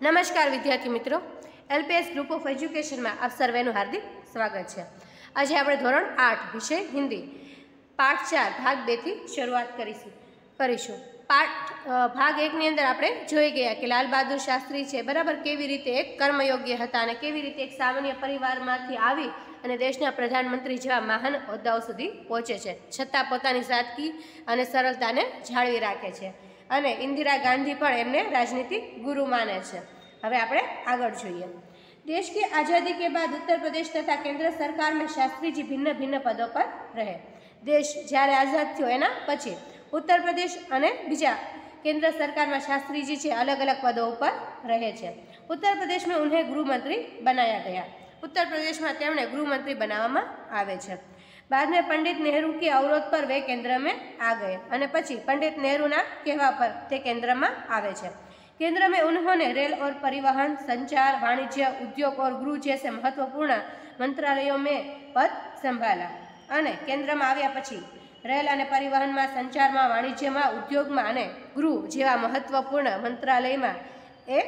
नमस्कार विद्यार्थी मित्रों, एलपीएस ग्रुप ऑफ एज्युकेशन में आप सर्वेનું हार्दिक स्वागत है। आज આપણે ધોરણ 8 વિષય હિન્દી પાઠ 4 ભાગ 2 થી શરૂઆત કરીશું। ભાગ 1 ની અંદર આપણે જોઈ ગયા કે લાલ બહાદુર શાસ્ત્રી છે બરાબર કેવી રીતે એક કર્મયોગ્ય હતા અને કેવી રીતે એક સામાન્ય પરિવારમાંથી આવી અને દેશના પ્રધાનમંત્રી જેવા મહાન હોદ્દાઓ સુધી પહોંચે છે, છતાં પોતાની સાદગી અને સરળતાને જાળવી રાખે છે અને इंदिरा गांधी પણ એમને राजनीतिक गुरु माने छे। હવે આપણે આગળ જોઈએ। देश की आज़ादी के बाद उत्तर प्रदेश तथा केंद्र सरकार में शास्त्री जी भिन्न भिन्न पदों पर रहे। देश જ્યારે આઝાદ થયો એના પછી उत्तर प्रदेश અને બીજા केंद्र सरकार में शास्त्री जी છે अलग अलग पदों पर रहे छे। उत्तर प्रदेश में उन्हें गृह मंत्री बनाया गया। उत्तर प्रदेश में તેમણે गृह मंत्री बनावવામાં આવે છે। बाद में पंडित नेहरू के अवरोध पर वे केंद्र में आ गए और पछी पंडित नेहरू ना कहवा पर ते केंद्र में आवे छे। केंद्र में उन्होंने रेल और परिवहन, संचार, वाणिज्य, उद्योग और गृह जैसे महत्वपूर्ण मंत्रालयों में पद संभाला। अने केंद्र में आव्या पछी रेल और परिवहन में, संचार में, वाणिज्य में, उद्योग में और गृह जेवा महत्वपूर्ण मंत्रालय में ए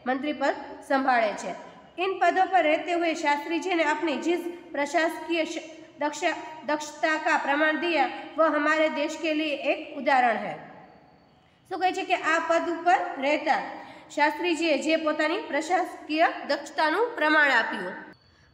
मंत्री पद संभाळे छे। इन पदों पर रहते हुए शास्त्री जी ने अपनी जिस प्रशासकीय दक्षता का प्रमाण दिया वह हमारे देश के लिए एक उदाहरण है। शू कहे कि आ पद पर रहता शास्त्रीजीए जे पोतानी प्रशासकीय दक्षतानुं प्रमाण आप्युं।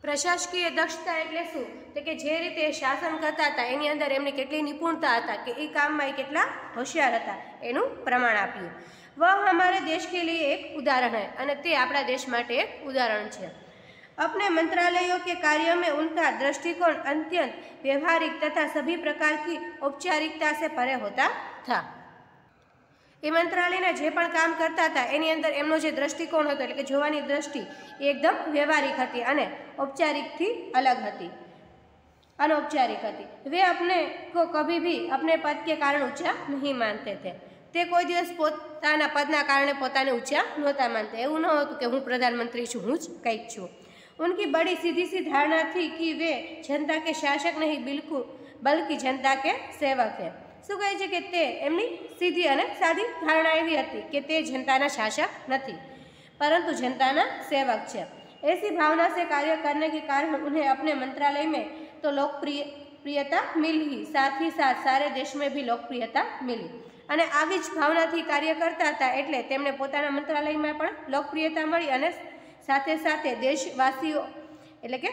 प्रशासकीय दक्षता एटले शुं तो कि जे रीते शासन करता हता एनी अंदर एमनी केटली निपुणता हता कि ए काममां केटला होशियार हता एनुं प्रमाण आप्युं। वह हमारे देश के लिए एक उदाहरण है अने ते आपणा देश माटे एक उदाहरण छे। अपने मंत्रालयों के कार्यों में उनका दृष्टिकोण अत्यंत व्यवहारिक तथा सभी प्रकार की औपचारिकता से परे होता था। ये मंत्रालयना जे पण काम करता था एनी अंदर एमनो जे दृष्टिकोण हतो एटले के जोवानी दृष्टि एकदम व्यवहारिक हती अने औपचारिक थी अलग हती, अनौपचारिक हती। वे अपने को कभी भी अपने पद के कारण ऊंचा नहीं मानते थे। ते कोई दिवस पोताना पदना कारणे पोताने ऊंचा नहोता मानते। एवुं न हतुं के हूँ प्रधानमंत्री छुं, हूँ ज कंईक छुं। उनकी बड़ी सीधी सी धारणा थी कि वे जनता के शासक नहीं बिल्कुल बल्कि जनता के सेवक है। शू कहे छे कि ते एमनी सीधी अने सादी धारणा एवी हती कि ते जनताना शासक नहीं परंतु जनताना सेवक छे। ऐसी भावना से कार्य करने के कारण उन्हें अपने मंत्रालय में तो लोकप्रियता मिली, साथ ही साथ सारे देश में भी लोकप्रियता मिली અને આવી જ ભાવનાથી કાર્ય કરતા હતા એટલે તેમને પોતાના મંત્રાલયમાં પણ लोकप्रियता મળી અને સાથે સાથે દેશવાસીઓ એટલે કે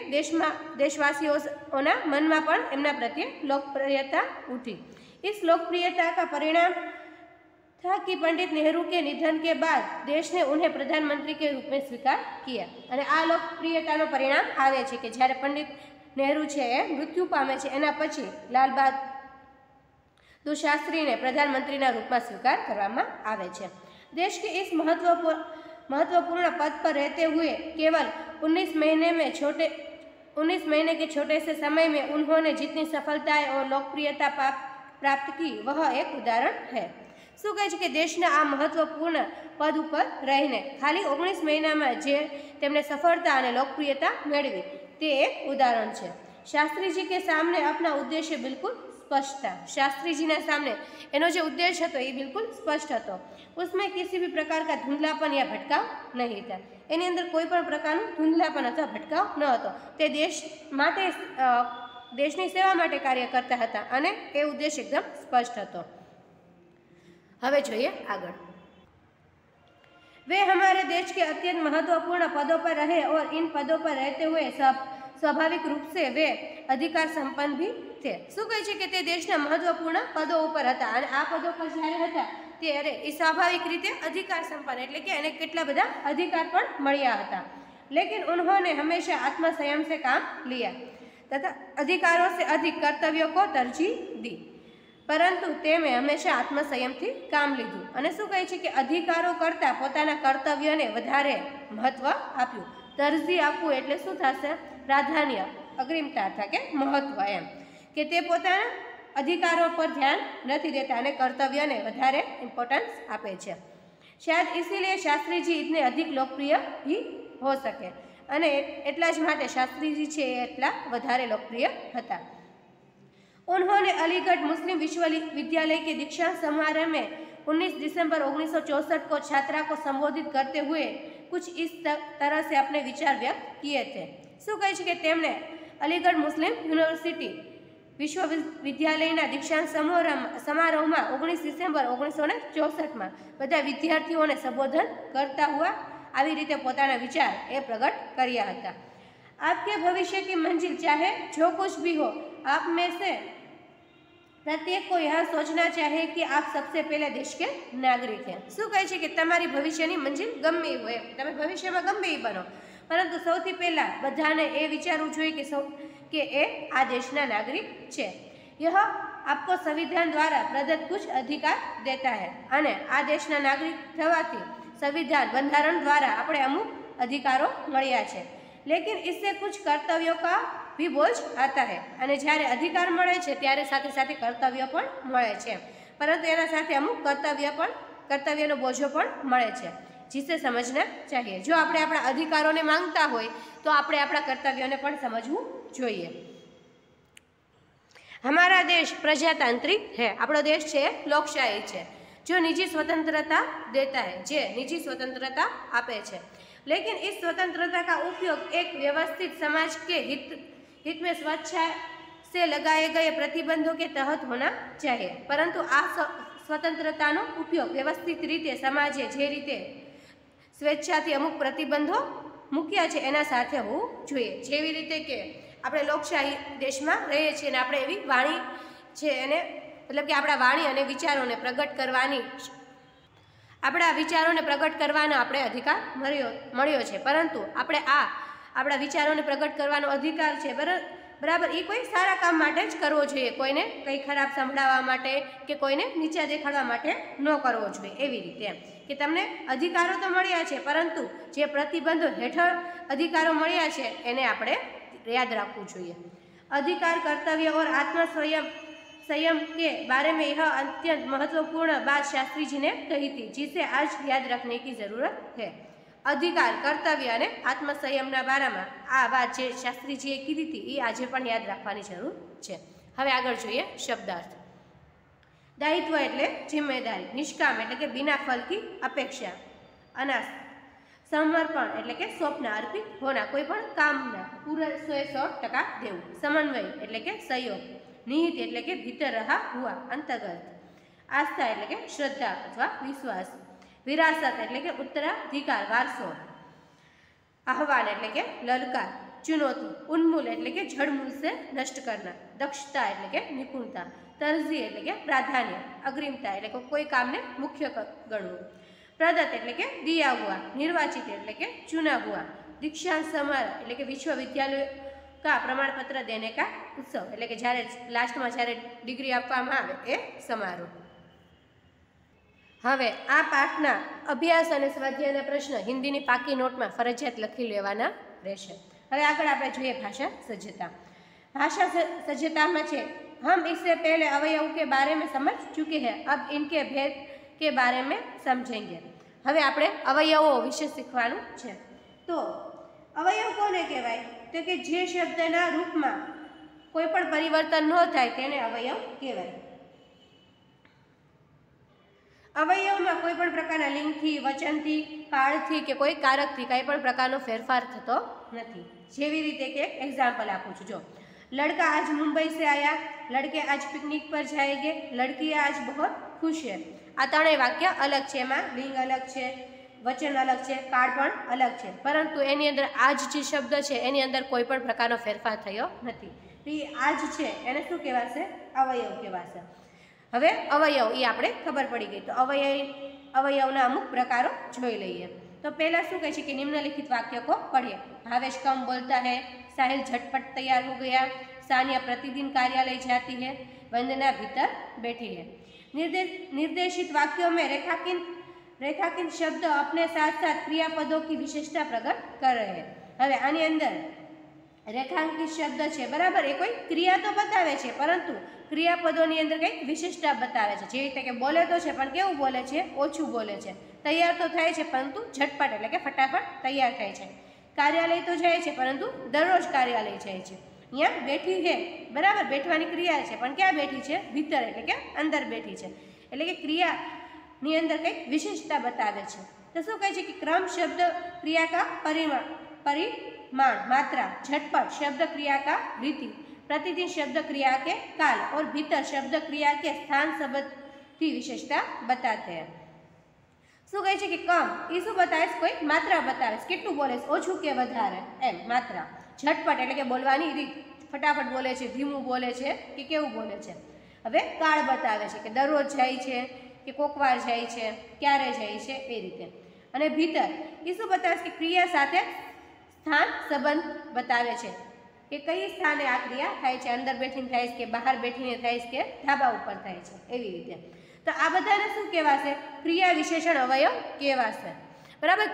દેશવાસીઓના મનમાં પણ એમના પ્રત્યે લોકપ્રિયતા ઉઠી। इस लोकप्रियता का परिणाम था कि पंडित नेहरू के निधन के बाद देश ने उन्हें प्रधानमंत्री के रूप में स्वीकार किया। અને આ લોકપ્રિયતાનો પરિણામ આવે છે કે જ્યારે પંડિત नेहरू છે એ મૃત્યુ પામે છે એના પછી લાલ બહાદુર शास्त्री ने प्रधानमंत्री रूप में स्वीकार करवामां आवे छे। देश के इस महत्वपूर्ण पद पर रहते हुए केवल 19 महीने के छोटे से समय में उन्होंने जितनी सफलताएं और लोकप्रियता प्राप्त की वह एक उदाहरण है। शू कहे छे कि देशना आ महत्वपूर्ण पद पर रहीने खाली 19 महीना में जे तेमने सफलता और लोकप्रियता मेळवी ते एक उदाहरण है। शास्त्री जी के सामने अपना उद्देश्य बिल्कुल स्पष्ट था। शास्त्री जी ने सामने एनो जो उद्देश्य હતો એ बिल्कुल स्पष्ट હતો। उसमें किसी भी प्रकार का धुंधलापन या भटकाव नहीं था। एनी अंदर कोई पण प्रकारનું धुंधलापन अथवा भटकाव न હતો। તે દેશ માટે દેશની સેવા માટે કાર્ય કરતા હતા અને એ ઉદ્દેશ્ય એકદમ સ્પષ્ટ હતો। હવે જોઈએ આગળ। वे हमारे देश के अत्यंत महत्वपूर्ण पदों पर रहे और इन पदों पर रहते हुए स्वाभाविक रूप से वे अधिकार संपन्न भी थे। शू कहे छे कि ते देशना महत्वपूर्ण पदों पर हता अने आ पदों पर ज्यारे हता त्यारे ए स्वाभाविक रीते अधिकार संपन्न एटले के एने केटला बधा अधिकार पण मळ्या हता। लेकिन उन्होंने हमेशा आत्मसंयम से काम लिया तथा अधिकारों से अधिक कर्तव्यों को तरजीह दी, परंतु तेमे हमेशा आत्मसंयम थी काम लीधुं अने शुं कहे छे कि अधिकारों करता पोताना कर्तव्योने वधारे महत्व आप्युं। तरजीह आपवुं एटले शुं थशे? प्राधान्य, अग्रिमता था के महत्व एम कि ते पोताना अधिकारों पर ध्यान नहीं देता अने कर्तव्योने वधारे इम्पोर्टन्स आपे छे। शायद इसीलिए शास्त्री जी इतने अधिक लोकप्रिय भी हो सके अने एटला ज माटे शास्त्री जी छे एटला वधारे लोकप्रिय हता। उन्होंने अलीगढ़ मुस्लिम विश्वविद्यालय के दीक्षांत समारोह में 19 दिसंबर 1964 को छात्रा को संबोधित करते हुए कुछ इस तरह से अपने विचार व्यक्त किए थे। શું કહે છે કે તેમણે અલીગઢ મુસ્લિમ યુનિવર્સિટી વિશ્વવિદ્યાલયના દીક્ષાંત સમારોહમાં 19 ડિસેમ્બર 1964માં બધા વિદ્યાર્થીઓને સંબોધન કરતા હુઆ આવી રીતે પોતાના વિચાર એ પ્રગટ કર્યા હતા। आपके भविष्य की मंजिल चाहे जो कुछ भी हो, आप में से प्रत्येक को यह सोचना चाहिए कि आप सबसे पहले देश के नागरिक हैं। શું કહે છે કે તમારી ભવિષ્યની મંજિલ ગમે એ હોય, તમે ભવિષ્યમાં ગમે એ બનો, પરંતુ સૌથી પહેલાં બધાને એ વિચારવું જોઈએ કે એ આ દેશના નાગરિક છે। यह आपको संविधान द्वारा प्रदत्त कुछ अधिकार देता है અને આ દેશના નાગરિક થવાથી संविधान બંધારણ દ્વારા આપણે અમુક અધિકારો મળ્યા છે। लेकिन इससे कुछ कर्तव्यों का भी बोझ आता है અને જ્યારે અધિકાર મળે છે ત્યારે સાથે સાથે કર્તવ્ય પણ મળે છે, પરંતુ એના સાથે અમુક કર્તવ્યનો બોજો પણ મળે છે, जिसे समझना चाहिए। जो આપણે આપણા અધિકારોને માંગતા હોય તો આપણે આપણા કર્તવ્યોને પણ સમજવું જોઈએ। हमारा देश प्रजातांत्रिक है, આપણો દેશ છે લોકશાહી છે। जो निजी स्वतंत्रता देता है, જે निजी स्वतंत्रता આપે છે, लेकिन इस स्वतंत्रता का उपयोग एक व्यवस्थित समाज के हित में स्वेच्छा से लगाए गए प्रतिबंधों के तहत होना चाहिए। परंतु आ स्वतंत्रताનો ઉપયોગ વ્યવસ્થિત રીતે સમાજે જે રીતે સ્વેચ્છાથી અમુક પ્રતિબંધો મૂક્યા છે એના સાથે હોવું જોઈએ। જેવી રીતે કે આપણે લોકશાહી દેશમાં રહીએ છીએ અને આપણે એવી વાણી છે એને મતલબ કે આપણા વાણી અને વિચારોને પ્રગટ કરવાની આપણા વિચારોને પ્રગટ કરવાનો આપણે અધિકાર મળ્યો છે, પરંતુ આપણે આપણા વિચારોને પ્રગટ કરવાનો અધિકાર છે બરાબર એ કોઈ સારા કામ માટે જ કરવો જોઈએ, કોઈને કંઈ ખરાબ સંભળાવવા માટે કે કોઈને નીચા દેખાડવા માટે ન કરવો જોઈએ। એવી રીતે કે તમને અધિકારો તો મળ્યા છે, પરંતુ જે પ્રતિબંધો હેઠળ અધિકારો મળ્યા છે એને આપણે याद रखવું જોઈએ। अधिकार, कर्तव्य और संयम के बारे में यह अत्यंत महत्वपूर्ण बात शास्त्री जी ने कही थी, जिसे आज याद रखने की जरूरत है। अधिकार, कर्तव्य અને આત્મસંયમના બારામાં આ વાત જે શાસ્ત્રીજીએ કીધી હતી એ આજે પણ યાદ રાખવાની જરૂર છે। હવે આગળ જોઈએ શબ્દાર્થ। દાયિત્વ એટલે જિમ્મેદારી, નિષ્કામ એટલે કે बिना फल की अपेक्षा, अनास समर्पण એટલે કે સ્વપ્ન, અર્પિત હોના કોઈ પણ કામના પૂરા 100% દેવું, સમન્વય એટલે કે સહયોગ, નિહિત એટલે કે ભીતર રહા હુઆ, અંતર્ગત, આસ્થા એટલે કે શ્રદ્ધા અથવા વિશ્વાસ, વિરાસત એટલે કે ઉત્તરાધિકાર, વારસો, આહવાન એટલે કે લલકાર, ચુનौती, ઉન્મૂલ એટલે કે જડમૂળ से नष्ट करना, દક્ષતા એટલે કે નિપુણતા, તરજી એટલે કે પ્રાધાન્ય, અગ્રિમતા એટલે કે કોઈ કામને મુખ્ય ગણવું, प्रदत्त એટલે કે दिया हुआ, निर्वाचित એટલે કે चुना हुआ, दीक्षांत समारोह એટલે કે विश्वविद्यालय का प्रमाण पत्र देने का उत्सव એટલે કે જ્યારે લાસ્ટમાં જ્યારે ડિગ્રી આપવામાં આવે એ સમારોહ। હવે આ પાઠના અભ્યાસ અને સ્વાધ્યાયના પ્રશ્ન હિન્દીની પાકી નોટમાં ફરજિયાત લખી લેવાના રહેશે। હવે આગળ આપણે જોઈએ ભાષા સજ્જતા। भाषा सज्जता में हम इससे पहले अवयव के बारे में समझ चुके हैं, अब इनके भेद के बारे में समझेंगे। हवे आपणे अवयवों विषे सीखवानुं छे। तो अवयव कोने कहेवाय? तो कि जे शब्दना रूपमां कोईपण परिवर्तन न थाय तेने अवयव कहेवाय। अवयवमां कोईपण प्रकारना लिंगथी, वचनथी, काळथी के कोई कारकथी कांईपण प्रकारनो फेरफार थतो नथी। जेवी रीते के एक्जाम्पल आपुं छुं। जो लड़का आज मुंबई से आया, लड़के आज पिकनिक पर जाएंगे, लड़की आज बहुत खुश है। आ त्रणेय वाक्य अलग छे, एमां लिंग अलग छे, वचन अलग छे, काळ पण अलग छे, परंतु एनी अंदर आज जे शब्द छे एनी अंदर कोईपण प्रकारनो फेरफार थयो नथी। तो ई आज छे एने शुं कहेवाशे? अवयव कहेवाशे। हवे अवयव ई आपणे खबर पड़ी गई। तो अवयवना अमुक प्रकारो जोई लईए। तो पहला शुं कहे छे कि निम्नलिखित वाक्य को पढ़िए। भावेश कम बोलता है, साहिल झटपट तैयार हो गया, सानिया प्रतिदिन कार्यालय जाती है, वंदना भीतर बैठी है। निर्देशित वाक्यों में रेखांकित शब्द अपने साथ साथ क्रियापदों की विशेषता प्रकट कर रहे हैं। हवे आनी अंदर रेखांकित शब्द है बराबर, ए कोई क्रिया तो बतावे छे, परंतु क्रियापदों अंदर कई विशेषता बतावे छे। जे रीते के बोले तो छे पण केवुं बोले छे? ओछुं बोले छे। तैयार तो थाय छे परंतु झटपट એટલે કે फटाफट तैयार थाय छे। कार्यालय तो जाए छे परंतु दररोज कार्यालय जाए छे। अहींया बैठी है बराबर, बैठवानी क्रिया छे पण क्यां बैठी छे? भीतर એટલે કે अंदर बैठी छे। એટલે કે क्रियानी अंदर કંઈક विशेषता बतावे छे। तो शू कहे कि क्रम शब्द क्रिया का परिमाण, मात्रा, झटपट शब्द क्रिया का रीति, प्रतिदिन शब्द क्रिया के काल और भीतर शब्द क्रिया के स्थान संबंधी विशेषता बताते हैं। शू कहे कि कम ए शू बताए, कोई मात्रा बताए, केटलू बोले, ओछू के वधारे, एम मात्रा। झटपट एटले के बोलवानी रीत, फटाफट बोले छे, धीमू बोले छे कि केवुं बोले छे। हवे काळ बतावे छे कि दररोज जाय छे कि कोकवार जाय छे, क्यारे जाय छे, ए रीते। अने भीतर ए शू बतावे कि क्रिया साथे स्थान संबंध बतावे छे कि कई स्थाने आ क्रिया थाय छे, अंदर बेठीने थाय छे के बहार बेठीने थाय छे के ढाबा उपर थाय छे, एवी रीते। तो आ बधाने शू कहेवाशे? क्रिया विशेषण अवयव कहेवाशे। बराबर,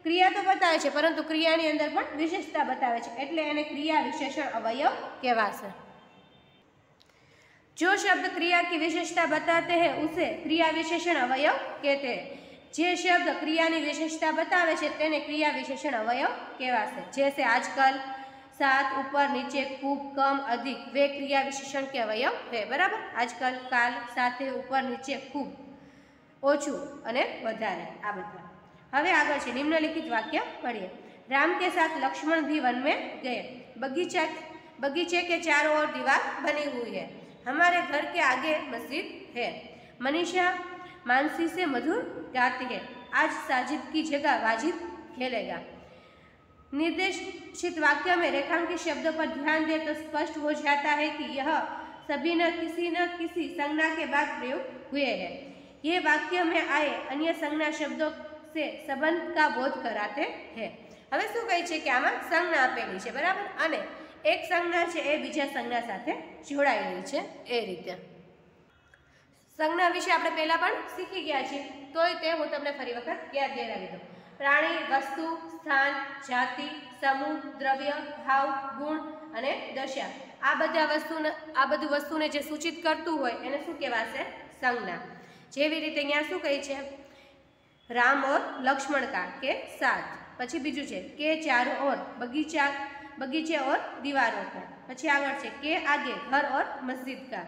क्रिया तो बतावे छे परंतु क्रियानी अंदर पण विशेषता बतावे छे एटले एने क्रिया विशेषण अवयव कहेवाशे। जो शब्द क्रिया की विशेषता बताते हैं उसे क्रिया विशेषण अवयव कहते हैं। जे शब्द क्रियानी विशेषता बतावे छे तेने क्रिया विशेषण अवयव कहेवाशे। जैसे आजकल, साथ, ऊपर, नीचे, खूब, कम, अधिक, वे क्रिया विशेषण के अवयव है। बराबर, आजकल, काल, साथे, ऊपर, नीचे, खूब, ओछू अने वधारे, आ बधा। हवे आगळ छे निम्नलिखित वाक्य पढ़िए। राम के साथ लक्ष्मण भी वन में गए। बगीचे के चारों ओर दीवार बनी हुई है। हमारे घर के आगे मस्जिद है। मनीषा मानसी से मधुर गाती है। आज साजिद की जगह वाजिद खेलेगा। निर्देशित वाक्य में रेखांकित शब्दों पर ध्यान दे तो स्पष्ट हो जाता है कि यह सभी न किसी संज्ञा के बाद प्रयोग हुए हैं। ये वाक्य में आए अन्य संज्ञा शब्दों से संबंध का बोध कराते हैं। हवे शुं कहे छे कि आमां संज्ञा आपेली छे, बराबर, अने एक संज्ञा छे ए बीजा संज्ञा साथे जोड़ायेली छे, ए रीते। संज्ञा विषे आपणे पहेला पण शीखी गया छे, तोय ते हुं तमने फरी वखत याद दिलावी दઉં। प्राणी, वस्तु, स्थान, जाति, समूह, द्रव्य, भाव, गुण अने दशा, आ बधु वस्तुने जे सूचित करतुं होय एने शुं कहेवाशे? संज्ञा। जेवी रीते अहींया शुं कहे छे? राम और लक्ष्मण का के साथ, पछी बीजू छे के चारों ओर, बगीचे और दीवारों का, पछी आगळ छे के आगे, घर और मस्जिद का,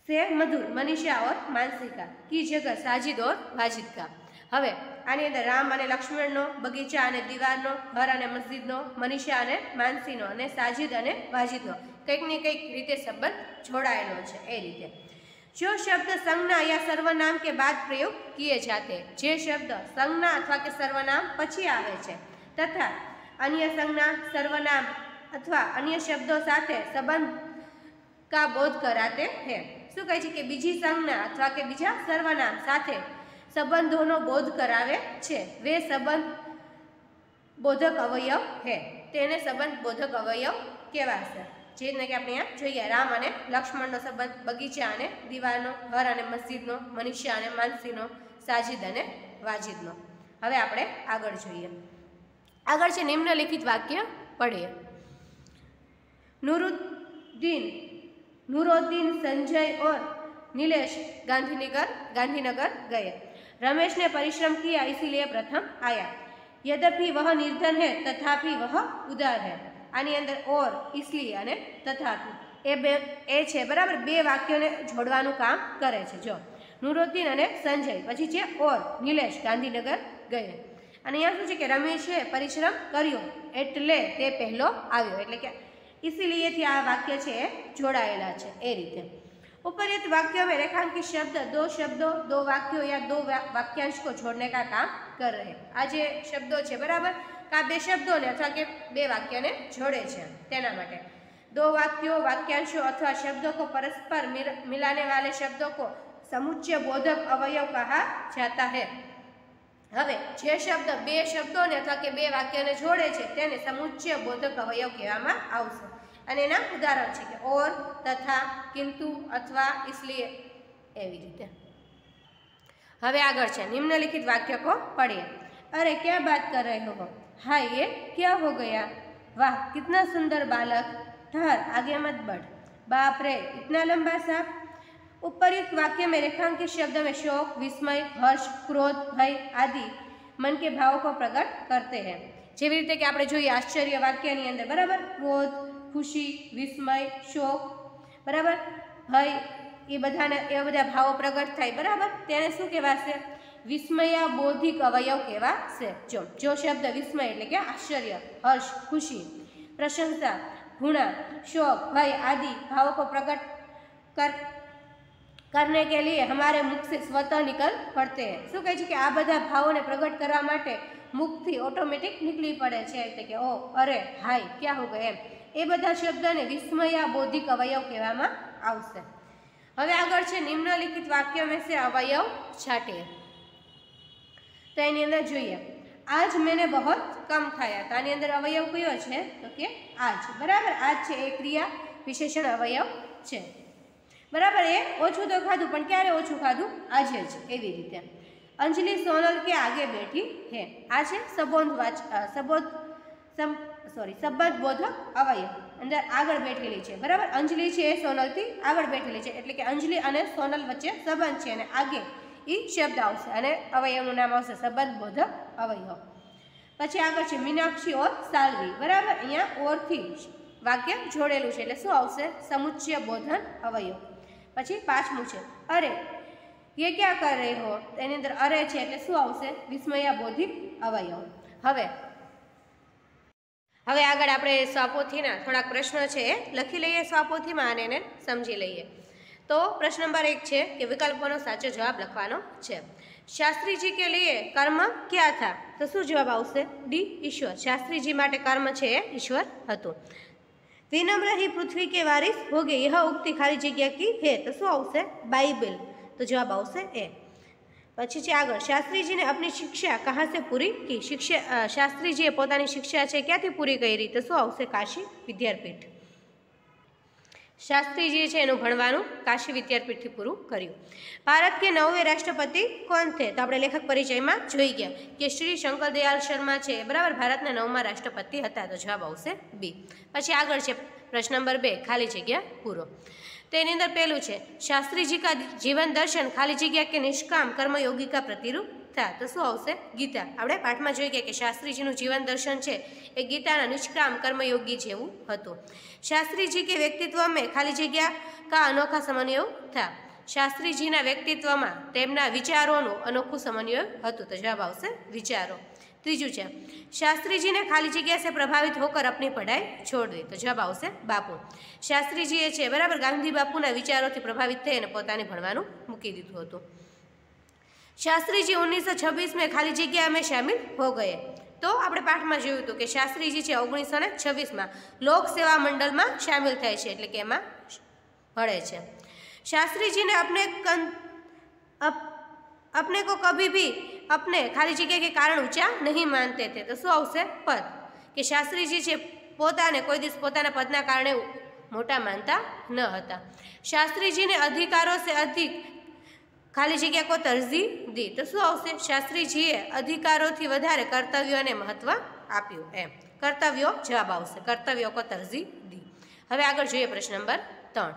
से मधुर, मनीषा और मानसी का, की जगह साजिद और वाजिद का। हवे आनी अंदर राम अने लक्ष्मणनो, बगीचा अने दीवारनो, घर अने मस्जिदनो, मनीषा अने मानसीनो अने साजिद अने वाजिदनो कंईक ने कंईक रीते संबंध जोड़ायेलो छे, ए रीते। जो शब्द संज्ञा या सर्वनाम के बाद प्रयोग किए जाते हैं, जे शब्द संज्ञा अथवा के सर्वनाम पछी आवे छे तथा अन्य संज्ञा, सर्वनाम अथवा अन्य शब्दों साथे संबंध का बोध कराते हैं। शुं कहे छे कि बीजी संज्ञा अथवा के बीजा सर्वनाम साथे संबंधोनो बोध करावे छे, वे संबंध बोधक अवयव है, तेने संबंध बोधक अवयव कहेवाशे। जेने के आपणे अहींया जोईए, राम अने लक्ष्मणनो संबंध, बगीचा अने दीवारनो, घर अने मस्जिदनो, मनीषा अने मानसीनो, साजिद अने वाजिदनो। हवे आपणे आगळ जोईए। आगळ छे निम्नलिखित वाक्य पढ़ीए। नूरुद्दीन, संजय और नीलेश गांधीनगर गए। रमेश ने परिश्रम किया इसीलिए प्रथम आया। यद्यपि वह निर्धन है तथापि वह उदार है। आनी अंदर और, इसलिए अने तथापि ए छे, बराबर, बे वाक्योने जोड़वानुं काम करे छे। जो नूरुद्दीन अने संजय, पछी छे और नीलेश गांधीनगर गए। अने अहींया शुं छे कि रमेशे परिश्रम कर्यो एटले ते पहेलो आव्यो, एटले के इसीलिए थी आ वाक्य छे जोड़ायेला छे, ए रीते। उपर्युक्त वाक्यों में रेखांकित शब्द दो शब्दों, दो वाक्यों या दो वाक्यांश को जोड़ने का काम कर रहे हैं। आज शब्दों छे, बराबर, का बे शब्दों ने अथवा के बे वाक्य ने जोड़े छे, तेना माटे दो वाक्यों, वाक्यांशों अथवा शब्दों को परस्पर मिलाने वाले शब्दों को समुच्चय बोधक अवयव कहा जाता है। हवे जे शब्द बे शब्दों ने अथवा के बे वाक्य ने जोड़े छे तेने समुच्चय बोधक अवयव कहेवामां आवशे। अने एना उदाहरण छे कि और, तथा, किंतु, अथवा, इसलिए, एवी रीते। हवे आगळ छे निम्नलिखित वाक्य को पढ़िए। अरे क्या बात कर रहे हो? हाय, ये क्या हो गया? वाह, कितना सुंदर बालक। ठहर, आगे मत बढ़। बाप रे, इतना लंबा सांप। उपर्युक्त वाक्य में रेखांकित शब्द में शोक, विस्मय, हर्ष, क्रोध, भय आदि मन के भावों को प्रकट करते हैं। जेवी रीते कि आपणे जोईए आश्चर्य वाक्यनी अंदर, बराबर, क्रोध, खुशी, विस्मय, शोक, बराबर, भय, ए बधा भावों प्रकट थाय, बराबर, तेने शुं कहेवाशे? વિસ્મયાબોધિક અવયવ કહેવાશે। જો શબ્દ વિસ્મય એટલે કે આશ્ચર્ય, હર્ષ, खुशी, प्रशंसा, घृणा, शोक, भय आदि भावों को प्रकट करने के लिए हमारे मुख से स्वतः निकल पड़ते हैं। શું કહે છે કે આ બધા ભાવોને પ્રગટ કરવા માટે મુખથી ઓટોમેટિક નીકળી પડે છે, એટલે કે ઓ, અરે, હાય, ક્યાં હો ગયે, એમ એ બધા શબ્દને વિસ્મયાબોધિક અવયવ કહેવામાં આવશે। હવે આગળ છે નિમ્નલિખિત વાક્ય में से अवयव छाटिए। તો એની અંદર જોઈએ, आज मैंने बहुत कम खाया। તો આની અંદર અવયવ કયો છે તો કે આજ, બરાબર। આજ છે એ ક્રિયા વિશેષણ અવયવ છે, બરાબર। એ ઓછું તો ખાધું, પણ ક્યારે ઓછું ખાધું? આજે જ, એવી રીતે। અંજલિ સોનલ કે આગે બેઠી હે, આ છે સંબંધબોધક અવયવ, અંદર આગળ બેઠેલી છે, બરાબર। અંજલિ છે એ સોનલથી આગળ બેઠેલી છે, એટલે કે અંજલિ અને સોનલ વચ્ચે સંબંધ છે, અને આગે એ શબ્દ આવશે અને અવયવનું નામ આવશે સંબંધબોધક અવયવ। પછી આગળ છે મીનાક્ષી ઓર સાલ્વી, બરાબર। અહીંયા ઓરથી વાક્ય જોડેલું છે, એટલે શું આવશે? સમુચ્ચય બોધન અવયવ। પછી પાંચમું છે અરે ये क्या कर रहे हो, એની અંદર અરે છે એટલે શું આવશે? વિસ્મયાબોધિક અવયવ। હવે આગળ આપણે સ્વાપોથીના થોડાક પ્રશ્નો છે એ લખી લઈએ સ્વાપોથીમાં અને એને સમજી લઈએ। તો પ્રશ્ન નંબર 1 છે કે વિકલ્પોનો સાચો જવાબ લખવાનો છે। શાસ્ત્રી જી કે लिए કર્મ क्या था, તો શું જવાબ આવશે? ડી, ઈશ્વર। શાસ્ત્રી જી માટે કર્મ છે એ ઈશ્વર હતું। विनम्र ही पृथ्वी के वारिस हो गए, यह उक्ति खाली जग्या की है, तो શું આવશે? बाइबल, तो जवाब આવશે ए। પછી છે આગળ, શાસ્ત્રીજીને अपनी शिक्षा कहाँ से पूरी की, શાસ્ત્રીજીએ પોતાની શિક્ષા છે ક્યાંથી પૂરી કરી, તો શું આવશે? કાશી વિદ્યાપીઠ। શાસ્ત્રીજીએ છે એનું ભણવાનું કાશી વિદ્યાપીઠથી પૂરું કર્યું। ભારત કે 9વેं રાષ્ટ્રપતિ કોણ થે, તો આપણે લેખક પરિચયમાં જોઈ ગયા કે શ્રી શંકરદયાળ શર્મા છે, બરાબર, ભારતના 9મા રાષ્ટ્રપતિ હતા, તો જવાબ આવશે બી। પછી આગળ છે પ્રશ્ન નંબર 2, ખાલી જગ્યા પૂરો। તો એની અંદર પહેલું છે શાસ્ત્રીજી કા જીવન દર્શન ખાલી જગ્યા કે નિષ્કામ કર્મયોગી કા પ્રતિરૂપ था, તો શું આવશે? ગીતા। આપણે પાઠમાં જોઈ ગયા કે શાસ્ત્રીજીનું જીવન દર્શન છે એ ગીતાના નિષ્કામ કર્મયોગી જેવું હતું। શાસ્ત્રીજી કે વ્યક્તિત્વ में ખાલી જગ્યા કા અનોખા સમન્વય था, શાસ્ત્રીજીના વ્યક્તિત્વમાં તેમના વિચારોનું અનોખું સમન્વય હતું, તો જવાબ આવશે વિચારો। ત્રીજું છે શાસ્ત્રીજીને ખાલી જગ્યા से प्रभावित होकर अपनी पढ़ाई छोड़ दी, तो જવાબ આવશે બાપુ। શાસ્ત્રીજીએ છે, બરાબર, ગાંધી બાપુના વિચારોથી પ્રભાવિત થઈ અને પોતાને ભણવાનું મૂકી દીધું હતું। શાસ્ત્રીજી 1926 में ખાલી જગ્યા में शामिल हो गए, તો આપણે પાઠમાં જોયું હતું કે શાસ્ત્રીજી છે 1926માં લોક સેવા મંડળમાં શામિલ થાય છે, એટલે કે એમાં ભળે છે। શાસ્ત્રીજીને अपने को कभी भी अपने खाली जगह के कारण ऊंचा नहीं मानते थे, तो શું આવશે? પદ, કે શાસ્ત્રીજી છે પોતાને કોઈ દિવસ પોતાના પદના કારણે મોટા માનતા ન હતા। શાસ્ત્રીજીને अधिकारों से अधिक ખાલી જગ્યા કો તરજી દી, તો શું આવશે? શાસ્ત્રીજીએ અધિકારોથી વધારે કર્તવ્યોને મહત્વ આપ્યું, એમ કર્તવ્યો જવાબ આવશે, કર્તવ્યો કો તરજી દી। હવે આગળ જોઈએ પ્રશ્ન નંબર 3।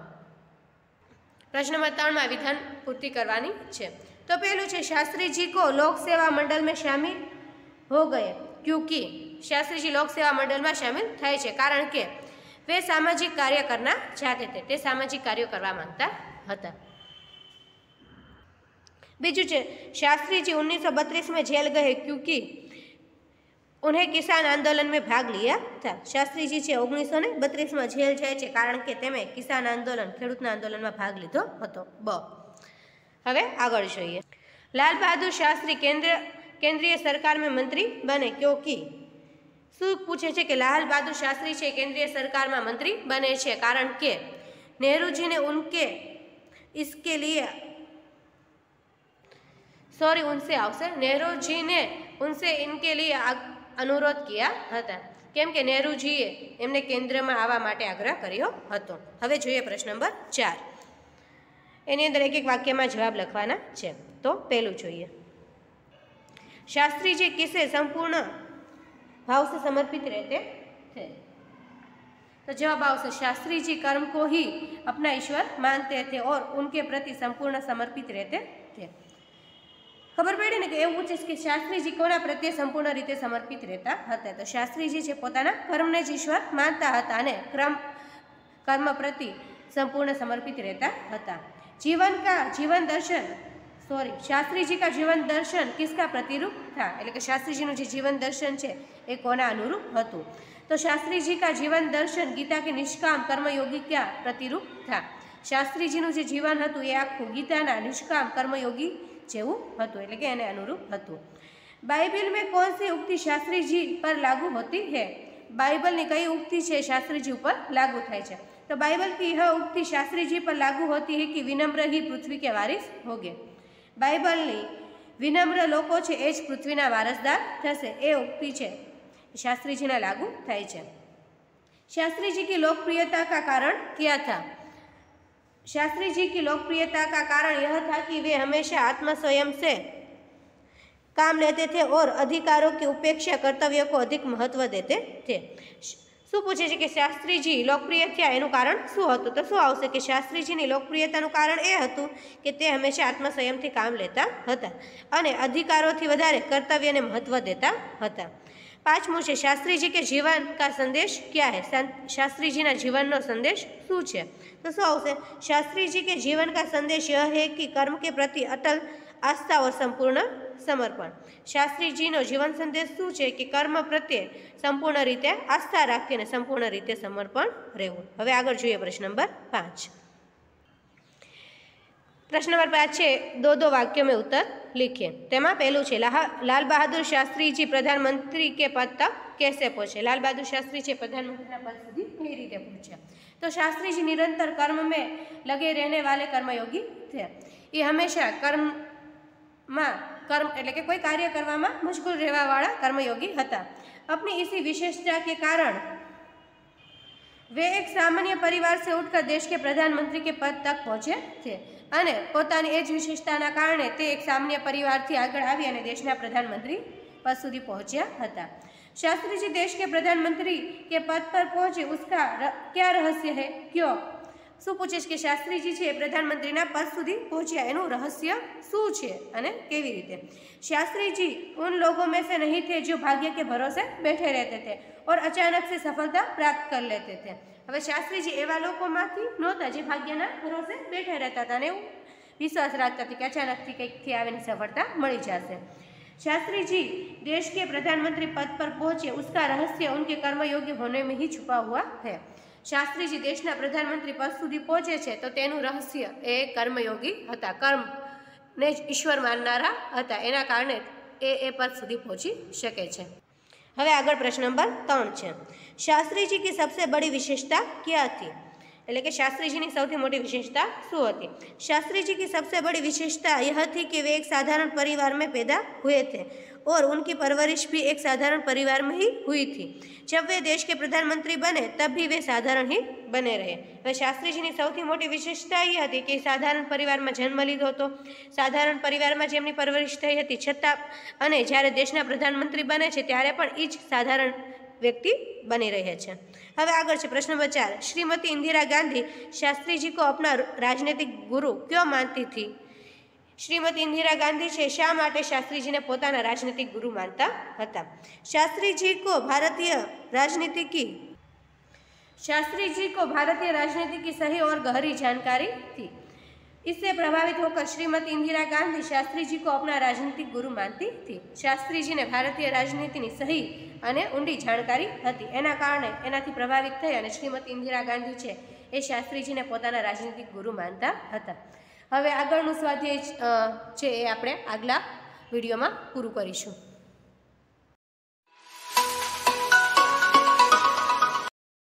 પ્રશ્ન નંબર 3માં વિધાન પૂર્તિ કરવાની છે। तो पहलू है शास्त्री जी को लोक सेवा मंडल में शामिल हो गए क्योंकि शास्त्री जी लोक सेवा मंडल में शामिल थाय छे कारण के वे सामाजिक कार्य करना चाहते थे, ते सामाजिक कार्यों करवा मांगता हता। बीजू है शास्त्री जी 1932 में जेल गए क्योंकि उन्हें किसान आंदोलन में भाग लिया था। शास्त्री जी है 1932 में जेल जाए छे कारण के तेमे किसान आंदोलन खेडूतना आंदोलन में भाग लीधो हतो। ब। હવે આગળ જોઈએ, लाल बहादुर शास्त्री केंद्रीय सरकार में मंत्री बने क्योंकि શું પૂછે છે કે લાલ બહાદુર શાસ્ત્રી છે કેન્દ્રીય સરકારમાં મંત્રી બને છે કારણ કે नेहरू ने उनके इसके लिए उनसे આવશે नेहरू ने उनसे इनके लिए अनुरोध किया હતા, કેમ કે નેહરુજીએ એમને કેન્દ્રમાં આવવા માટે આગ્રહ કર્યો હતો। હવે જોઈએ પ્રશ્ન નંબર 4। એની અંદર એક એક વાક્યમાં જવાબ લખવાના છે। તો પહેલું જોઈએ, शास्त्री जी किसे संपूर्ण भाव से समर्पित रहते थे, तो जवाब आवશે शास्त्री जी कर्म को ही अपना ईश्वर मानते थे और उनके प्रति संपूर्ण समर्पित रहते थे। खबर पड़ी ने कि એવું છે કે શાસ્ત્રીજી કોના પ્રત્યે સંપૂર્ણ રીતે સમર્પિત રહેતા હતા, તો શાસ્ત્રીજી છે પોતાના કર્મને જ ઈશ્વર માનતા હતા અને કર્મ પ્રતિ સંપૂર્ણ સમર્પિત રહેતા હતા। जीवन दर्शन शास्त्री जी का जीवन दर्शन किसका प्रतिरूप था? એટલે કે શાસ્ત્રીજીનું જે જીવન દર્શન છે એ કોના અનુરૂપ હતું? तो शास्त्री जी का जीवन दर्शन गीता के निष्काम कर्मयोगी क्या प्रतिरूप था? शास्त्री जीનું જે જીવન હતું એ આખું ગીતાના નિષ્કામ કર્મયોગી જેવું હતું, એટલે કે એને અનુરૂપ હતું. बाइबल में कौन सी उक्ति शास्त्री जी पर लागू होती है? बाइबल ने कई उक्ति है शास्त्री जी पर लागू थाय छे? तो बाइबल की यह उक्ति शास्त्री जी पर लागू होती है कि विनम्र ही पृथ्वी के वारिस होंगे. बाइबलनी विनम्र लोको छे ए ज पृथ्वीना वारसदार थशे ए उक्ति छे शास्त्री जी ने लागू थाय छे. शास्त्री जी की लोकप्रियता का कारण क्या था? शास्त्री जी की लोकप्रियता का कारण यह था कि वे हमेशा आत्मस्वयं से काम लेते थे और अधिकारों की उपेक्षा कर्तव्यों को अधिक महत्व देते थे. શું પૂછે છે કે શાસ્ત્રીજી લોકપ્રિય થયા એનું કારણ શું હતું? તો શું આવશે કે શાસ્ત્રીજીની લોકપ્રિયતાનું કારણ એ હતું કે તે હંમેશા આત્મસંયમથી કામ લેતા હતા અને અધિકારોથી વધારે કર્તવ્યને મહત્વ દેતા હતા. પાંચમું છે शास्त्री जी के जीवन का संदेश क्या है? शास्त्री जी ना जीवन नो संदेश शू है? तो शू आवशे? शास्त्री जी के जीवन का संदेश यह है कि कर्म के प्रति अटल आस्था और संपूर्ण समर्पण. शास्त्री जी नो जीवन संदेश शू है कि कर्म प्रत्ये संपूर्ण रीते आस्था राखी ने संपूर्ण रीते समर्पण रहेवुं. हवे आगळ जोईए प्रश्न नंबर 5. प्रश्न नंबर 5 है दो वाक्यों में उत्तर लिखिए. तेमां पहलू है लाल बहादुर शास्त्री जी प्रधानमंत्री के पद तक कैसे पहुंचे? लाल बहादुर शास्त्री जी प्रधानमंत्री पद सुधी कई रीते पहुंचे? तो शास्त्री जी निरंतर कर्म में लगे रहने वाले कर्मयोगी थे. ये हमेशा कर्म एटले के कोई कार्य करवामां मशगूल रहेवावाळा कर्मयोगी हता. अपनी इसी विशेषता के कारण वे एक सामान्य परिवार से उठकर देश के प्रधानमंत्री के पद तक पहुंचे थे અને પોતાની એ જ વિશેષતાના કારણે તે એક સામાન્ય પરિવારથી આગળ આવી અને દેશના પ્રધાનમંત્રી પદ સુધી પહોંચ્યા હતા. शास्त्री जी देश के प्रधानमंत्री के पद पर पहुंचे उसका क्या रहस्य है? क्यों? शू पूछे कि शास्त्री जी है प्रधानमंत्री पद सुधी पहुंचा एनु रहस्य शू है अने केवी रीते? शास्त्री जी उन लोगों में से नहीं थे जो भाग्य के भरोसे बैठे रहते थे और अचानक से सफलता प्राप्त कर लेते थे. हवे शास्त्री जी एवा लोकोमांथी नहोता जे भाग्यना भरोसे बैठे रहता था ने विश्वास रखता था कि अचानक थी कंईकथी आवीने सफलता मळी जशे. शास्त्री जी देश के प्रधानमंत्री पद पर पहुंचे उसका रहस्य उनके कर्मयोगी होने में ही छुपा हुआ है. शास्त्री जी देशना प्रधानमंत्री पद सुधी पहुंचे छे तो तेनुं रहस्य ए कर्मयोगी हता. कर्म ने ईश्वर माननारा हता एना कारणे ए पद सुधी पहुंची शके छे. हवे आगळ प्रश्न नंबर 3 है. शास्त्री जी की सबसे बड़ी विशेषता क्या थी? એટલે કે શાસ્ત્રીજીની સૌથી મોટી વિશેષતા શું હતી? शास्त्री जी की सबसे बड़ी विशेषता यह थी कि वे एक साधारण परिवार में पैदा हुए थे और उनकी परवरिश भी एक साधारण परिवार में ही हुई थी. जब वे देश के प्रधानमंत्री बने तब भी वे साधारण ही बने रहे. वह शास्त्री जी की सौथी मोटी विशेषता ये थी कि साधारण परिवार में जन्म लीधो तो साधारण परिवार में जेमनी परवरिश थई हती छतां अने ज्यारे देशना प्रधानमंत्री बने छे त्यारे पण ई ज साधारण व्यक्ति बनी रहे हैं. हवे आगळ छे प्रश्न नंबर 4. श्रीमती इंदिरा गांधी शास्त्री जी को अपना राजनीतिक गुरु क्यों मानती थी? श्रीमती इंदिरा गांधी छे शा माटे शास्त्री जी ने पोताना राजनीतिक गुरु मानता हता? शास्त्री जी को भारतीय राजनीति की सही और गहरी जानकारी थी. इससे प्रभावित होकर श्रीमती इंदिरा गांधी शास्त्री जी को अपना राजनीतिक गुरु मानती थी. शास्त्री जी ने भारतीय राजनीति की सही अने ऊंडी जानकारी हती एना कारणे एनाथी प्रभावित थई अने श्रीमती इंदिरा गांधी छे ए शास्त्री जी ने पोताना राजनीतिक गुरु मानता हता. हवे आगळनुं स्वाध्याय छे ए आपणे आगला विडियोमां पूरुं करीशुं.